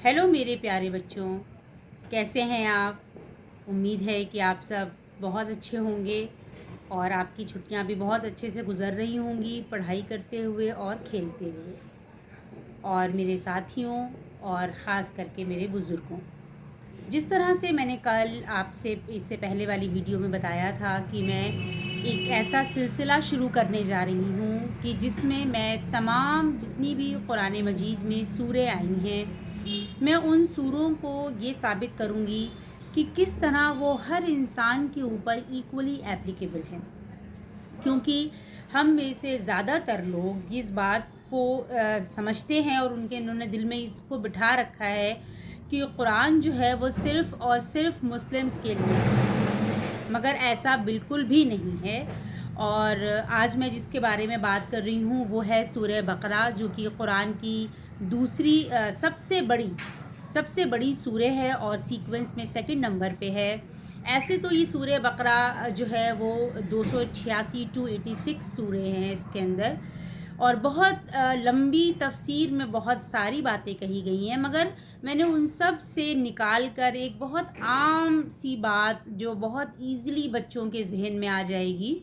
Hello मेरे प्यारे बच्चों, कैसे हैं आप। उम्मीद है कि आप सब बहुत अच्छे होंगे और आपकी छुट्टियां भी बहुत अच्छे से गुज़र रही होंगी, पढ़ाई करते हुए और खेलते हुए। और मेरे साथियों और ख़ास करके मेरे बुज़ुर्गों, जिस तरह से मैंने कल आपसे इससे पहले वाली वीडियो में बताया था कि मैं एक ऐसा सिलसिला शुरू करने जा रही हूँ कि जिसमें मैं तमाम जितनी भी कुरान मजीद में सूरें आई हैं, मैं उन सूरों को ये साबित करूँगी कि किस तरह वो हर इंसान के ऊपर इक्वली एप्लीकेबल हैं। क्योंकि हम में से ज़्यादातर लोग इस बात को समझते हैं और उन्होंने दिल में इसको बिठा रखा है कि कुरान जो है वो सिर्फ़ और सिर्फ मुस्लिम्स के लिए है, मगर ऐसा बिल्कुल भी नहीं है। और आज मैं जिसके बारे में बात कर रही हूँ वो है सूरह बकरा, जो कि कुरान की दूसरी सबसे बड़ी सूरह है और सीक्वेंस में सेकंड नंबर पे है। ऐसे तो ये सूरह बकरा जो है वो 286 टू 86 सूरह हैं इसके अंदर, और बहुत लंबी तफसीर में बहुत सारी बातें कही गई हैं, मगर मैंने उन सब से निकाल कर एक बहुत आम सी बात जो बहुत ईज़िली बच्चों के जहन में आ जाएगी,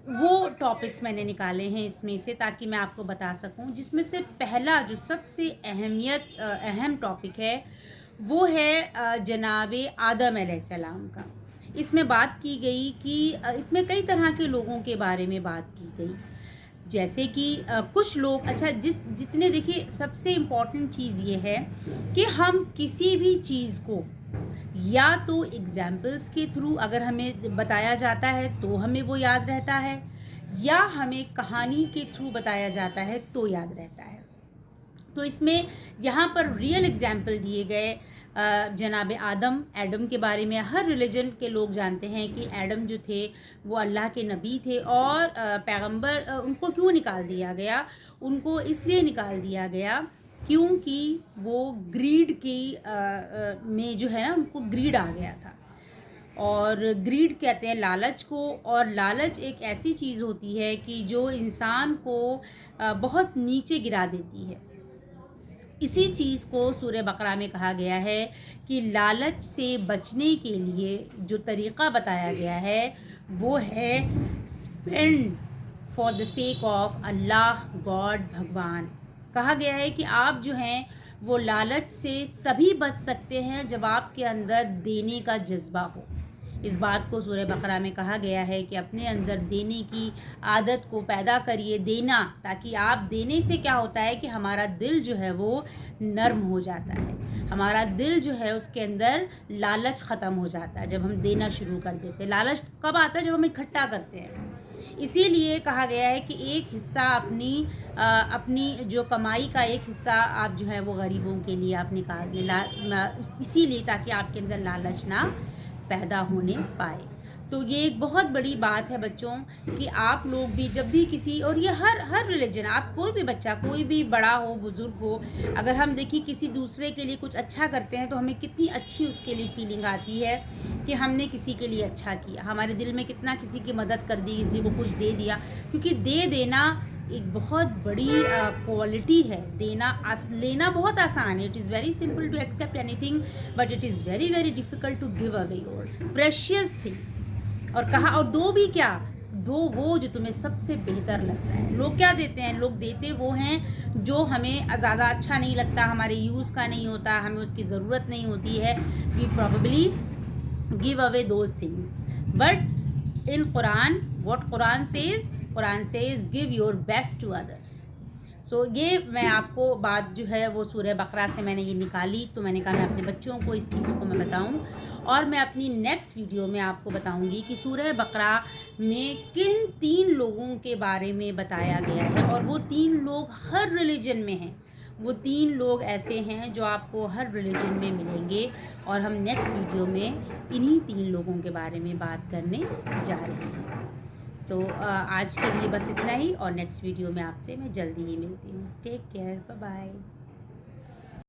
वो टॉपिक्स मैंने निकाले हैं इसमें से, ताकि मैं आपको बता सकूं। जिसमें से पहला जो सबसे अहम टॉपिक है वो है जनाब आदम अलैहिस्सलाम का। इसमें बात की गई कि इसमें कई तरह के लोगों के बारे में बात की गई, जैसे कि कुछ लोग जितने देखिए, सबसे इम्पॉर्टेंट चीज़ ये है कि हम किसी भी चीज़ को या तो एग्जाम्पल्स के थ्रू अगर हमें बताया जाता है तो हमें वो याद रहता है, या हमें कहानी के थ्रू बताया जाता है तो याद रहता है। तो इसमें यहाँ पर रियल एग्जाम्पल दिए गए जनाब एडम के बारे में। हर रिलीजन के लोग जानते हैं कि एडम जो थे वो अल्लाह के नबी थे, और पैगंबर उनको क्यों निकाल दिया गया? उनको इसलिए निकाल दिया गया क्योंकि वो ग्रीड की में जो है ना, उनको ग्रीड आ गया था। और ग्रीड कहते हैं लालच को, और लालच एक ऐसी चीज़ होती है कि जो इंसान को बहुत नीचे गिरा देती है। इसी चीज़ को सूरह बकरा में कहा गया है कि लालच से बचने के लिए जो तरीक़ा बताया गया है वो है spend for the sake of Allah God, भगवान। कहा गया है कि आप जो हैं वो लालच से तभी बच सकते हैं जब आपके अंदर देने का जज्बा हो। इस बात को सूरह बकरा में कहा गया है कि अपने अंदर देने की आदत को पैदा करिए, देना, ताकि आप देने से क्या होता है कि हमारा दिल जो है वो नर्म हो जाता है, हमारा दिल जो है उसके अंदर लालच ख़त्म हो जाता है जब हम देना शुरू कर देते हैं। लालच कब आता है? जब हम इकट्ठा करते हैं। इसीलिए कहा गया है कि एक हिस्सा अपनी जो कमाई का एक हिस्सा आप जो है वो गरीबों के लिए आप निकाल दें, इसीलिए ताकि आपके अंदर लालच ना पैदा होने पाए। तो ये एक बहुत बड़ी बात है बच्चों कि आप लोग भी जब भी किसी, और ये हर रिलीजन, आप कोई भी बच्चा, कोई भी बड़ा हो बुज़ुर्ग हो, अगर हम देखिए किसी दूसरे के लिए कुछ अच्छा करते हैं तो हमें कितनी अच्छी उसके लिए फीलिंग आती है कि हमने किसी के लिए अच्छा किया, हमारे दिल में कितना किसी की मदद कर दी, किसी को कुछ दे दिया। क्योंकि दे देना एक बहुत बड़ी क्वालिटी है। लेना बहुत आसान है। It is very simple to accept anything, but it is very very difficult to give away your precious things. और कहा, और दो भी क्या, दो वो जो तुम्हें सबसे बेहतर लगता है। लोग क्या देते हैं? लोग देते वो हैं जो हमें ज़्यादा अच्छा नहीं लगता, हमारे यूज़ का नहीं होता, हमें उसकी ज़रूरत नहीं होती है। We probably give away those things, but in Quran what Quran says give your best to others. So ये मैं आपको बात जो है वो सूरह बकरा से मैंने ये निकाली, तो मैंने कहा मैं अपने बच्चों को इस चीज़ को मैं बताऊं, और मैं अपनी नेक्स्ट वीडियो में आपको बताऊंगी कि सूरह बकरा में किन 3 लोगों के बारे में बताया गया है, और वो 3 लोग हर रिलीजन में हैं। वो 3 लोग ऐसे हैं जो आपको हर रिलीजन में मिलेंगे, और हम नेक्स्ट वीडियो में इन्हीं 3 लोगों के बारे में बात करने जा रहे हैं। सो आज के लिए बस इतना ही, और नेक्स्ट वीडियो में आपसे मैं जल्दी ही मिलती हूँ। Take care, bye bye.